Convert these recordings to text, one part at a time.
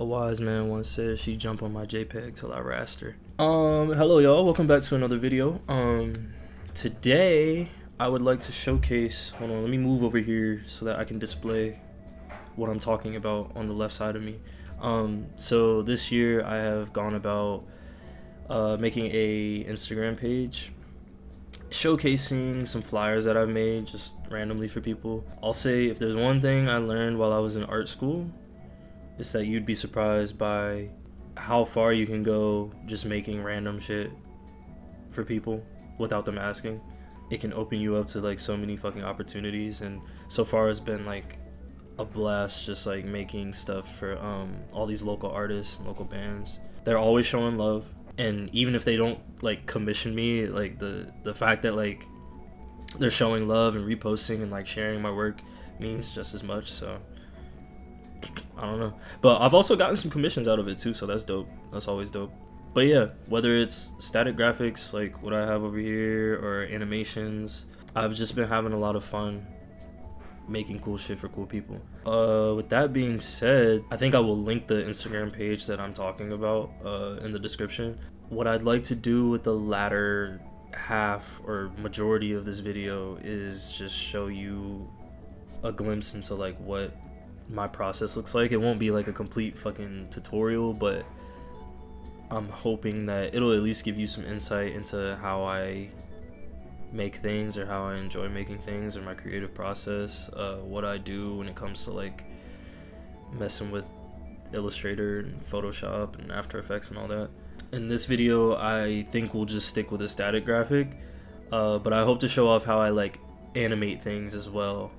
A wise man once said she'd jump on my JPEG till I rasped her. Hello y'all, welcome back to another video. Today I would like to showcase, hold on, let me move over here so that I can display what I'm talking about on the left side of me. So this year I have gone about making a Instagram page showcasing some flyers that I've made just randomly for people. I'll say if there's one thing I learned while I was in art school, it's that you'd be surprised by how far you can go just making random shit for people without them asking. It can open you up to like so many fucking opportunities, and so far it's been like a blast just like making stuff for all these local artists and local bands. They're always showing love, and even if they don't like commission me, like the fact that like they're showing love and reposting and like sharing my work means just as much. So I don't know, but I've also gotten some commissions out of it too, so that's dope. That's always dope. But yeah, whether it's static graphics like what I have over here or animations, I've just been having a lot of fun making cool shit for cool people. With that being said, I think I will link the Instagram page that I'm talking about in the description. What I'd like to do with the latter half or majority of this video is just show you a glimpse into like what my process looks like. It won't be like a complete fucking tutorial, but I'm hoping that it'll at least give you some insight into how I make things, or how I enjoy making things, or my creative process, what I do when it comes to like messing with Illustrator and Photoshop and After Effects and all that. In this video I think we'll just stick with a static graphic, but I hope to show off how I like animate things as well,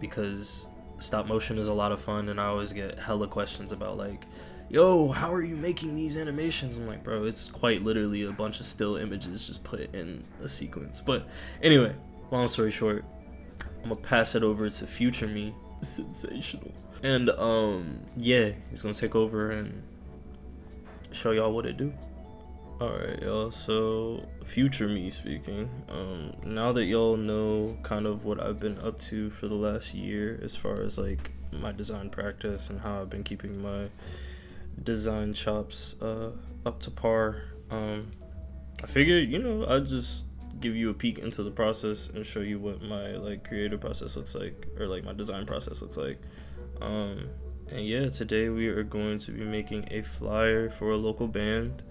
because stop motion is a lot of fun, and I always get hella questions about like, yo, how are you making these animations? I'm like, bro, it's quite literally a bunch of still images just put in a sequence. But anyway, long story short, I'm gonna pass it over to future me. Sensational. And yeah, he's gonna take over and show y'all what it do. Alright y'all, so future me speaking. Now that y'all know kind of what I've been up to for the last year as far as like my design practice and how I've been keeping my design chops up to par, I figured, you know, I'd just give you a peek into the process and show you what my like creative process looks like, or like my design process looks like. And yeah, today we are going to be making a flyer for a local band.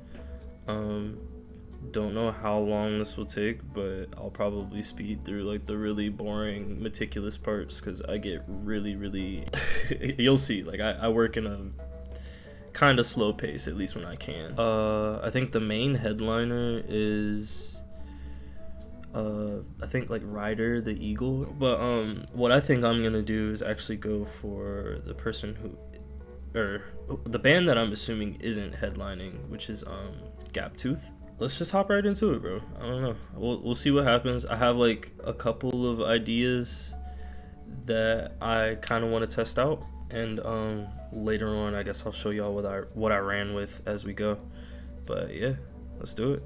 Don't know how long this will take, but I'll probably speed through like the really boring, meticulous parts, because I get really you'll see, like I work in a kind of slow pace, at least when I can. I think the main headliner is I think like Ryder the Eagle, but what I think I'm gonna do is actually go for the person who, or the band that I'm assuming isn't headlining, which is Gaptooth. Let's just hop right into it, bro. I don't know, we'll see what happens. I have like a couple of ideas that I kind of want to test out, and later on I guess I'll show y'all what I ran with as we go. But yeah, let's do it.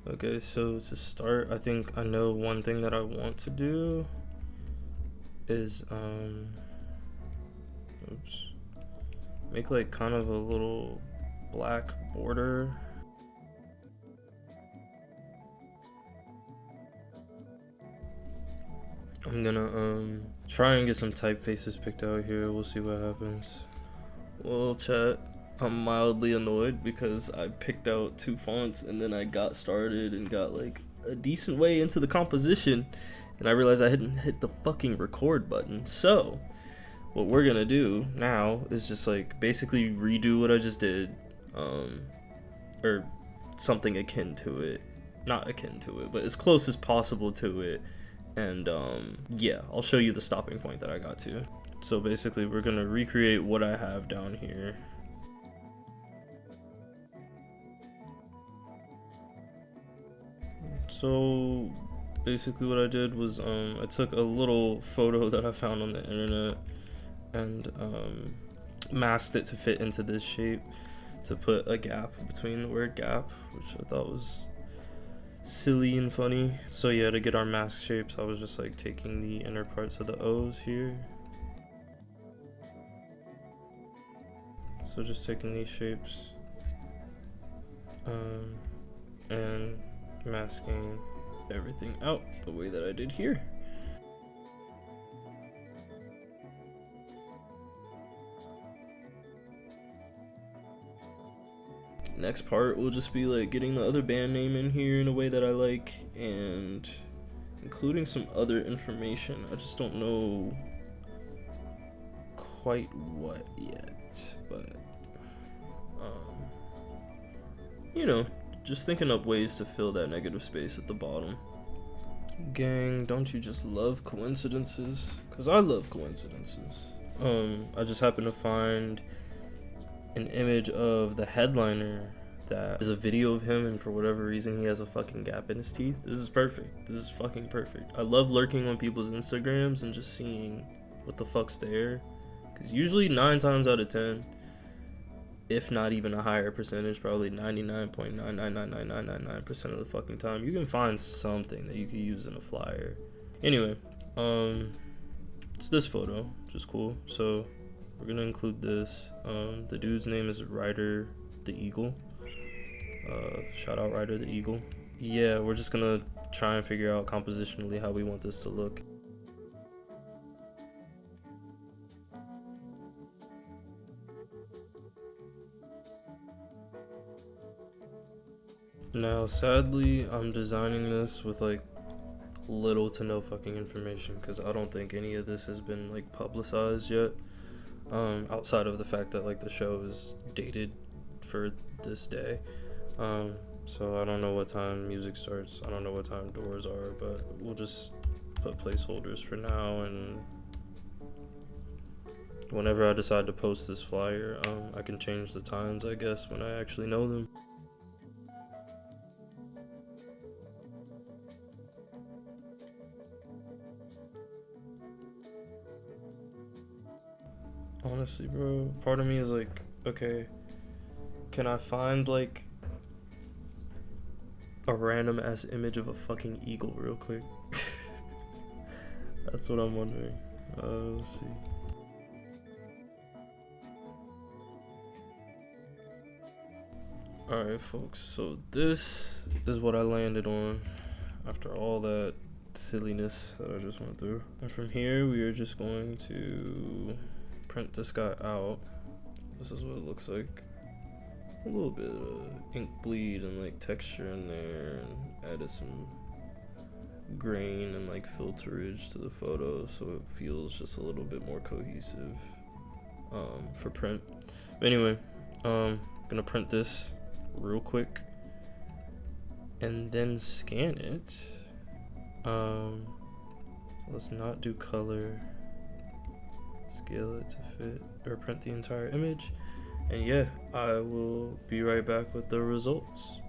Okay, so to start, I think I know one thing that I want to do is make like kind of a little black border. I'm gonna try and get some typefaces picked out here. We'll see what happens. Well, chat, I'm mildly annoyed because I picked out 2 fonts and then I got started and got like a decent way into the composition, and I realized I hadn't hit the fucking record button. So what we're gonna do now is just like basically redo what I just did, or something akin to it. Not akin to it, but as close as possible to it. And yeah, I'll show you the stopping point that I got to. So basically we're gonna recreate what I have down here. So basically what I did was I took a little photo that I found on the internet and masked it to fit into this shape, to put a gap between the word gap, which I thought was silly and funny. So yeah, to get our mask shapes, I was just like taking the inner parts of the O's here So just taking these shapes and masking everything out the way that I did here. Next part will just be like getting the other band name in here in a way that I like and including some other information. I just don't know quite what yet, but you know, just thinking up ways to fill that negative space at the bottom. Gang, don't you just love coincidences? Cause I love coincidences. I just happened to find an image of the headliner that is a video of him, and for whatever reason he has a fucking gap in his teeth. This is perfect. This is fucking perfect. I love lurking on people's Instagrams and just seeing what the fuck's there, because usually 9 times out of 10, if not even a higher percentage, probably 99.9999999% of the fucking time, you can find something that you could use in a flyer. Anyway, it's this photo, which is cool. So we're gonna include this. The dude's name is Ryder the Eagle. Shout out Ryder the Eagle. Yeah, we're just gonna try and figure out compositionally how we want this to look. Now, sadly, I'm designing this with like little to no fucking information because I don't think any of this has been like publicized yet. Outside of the fact that like the show is dated for this day. So I don't know what time music starts. I don't know what time doors are, but we'll just put placeholders for now, and whenever I decide to post this flyer, I can change the times, I guess, when I actually know them. Honestly, bro, part of me is like, okay, can I find like a random ass image of a fucking eagle real quick? That's what I'm wondering. Let's see. Alright, folks, so this is what I landed on after all that silliness that I just went through. And from here, we are just going to print this guy out. This is what it looks like. A little bit of ink bleed and like texture in there, and added some grain and like filterage to the photo so it feels just a little bit more cohesive for print. But anyway, gonna print this real quick and then scan it. Let's not do color. Scale it to fit or print the entire image, and yeah, I will be right back with the results.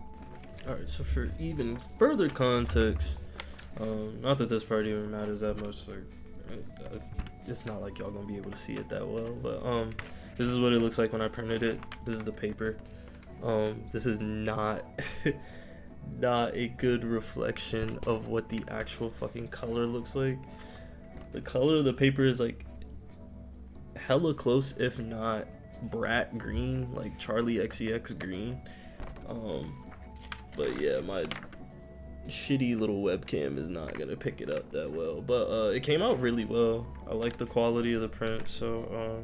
Alright, so for even further context, not that this part even matters that much, like it's not like y'all gonna be able to see it that well, but this is what it looks like when I printed it. This is the paper. This is not not a good reflection of what the actual fucking color looks like. The color of the paper is like hella close, if not brat green, like Charlie XCX green. But yeah, my shitty little webcam is not gonna pick it up that well, but it came out really well. I like the quality of the print, so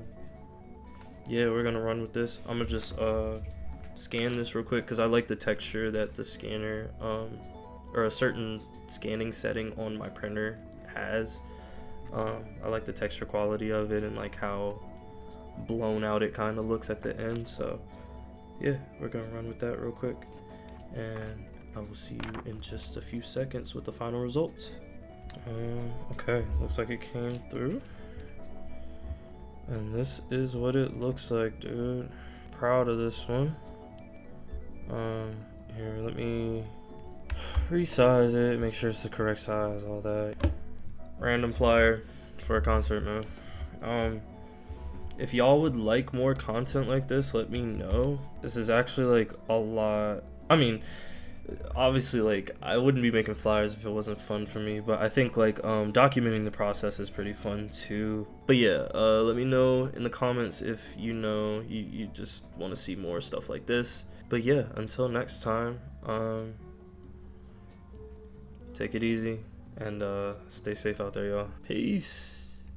yeah, we're gonna run with this. I'm gonna just scan this real quick because I like the texture that the scanner or a certain scanning setting on my printer has. I like the texture quality of it and like how blown out it kind of looks at the end. So yeah, we're gonna run with that real quick, and I will see you in just a few seconds with the final results. Okay, looks like it came through, and this is what it looks like, dude. Proud of this one. Here, let me resize it, make sure it's the correct size, all that. Random flyer for a concert, man. If y'all would like more content like this, let me know. This is actually like a lot. I mean, obviously, like, I wouldn't be making flyers if it wasn't fun for me, but I think like documenting the process is pretty fun too. But yeah, let me know in the comments if you just want to see more stuff like this. But yeah, until next time, take it easy and stay safe out there, y'all. Peace.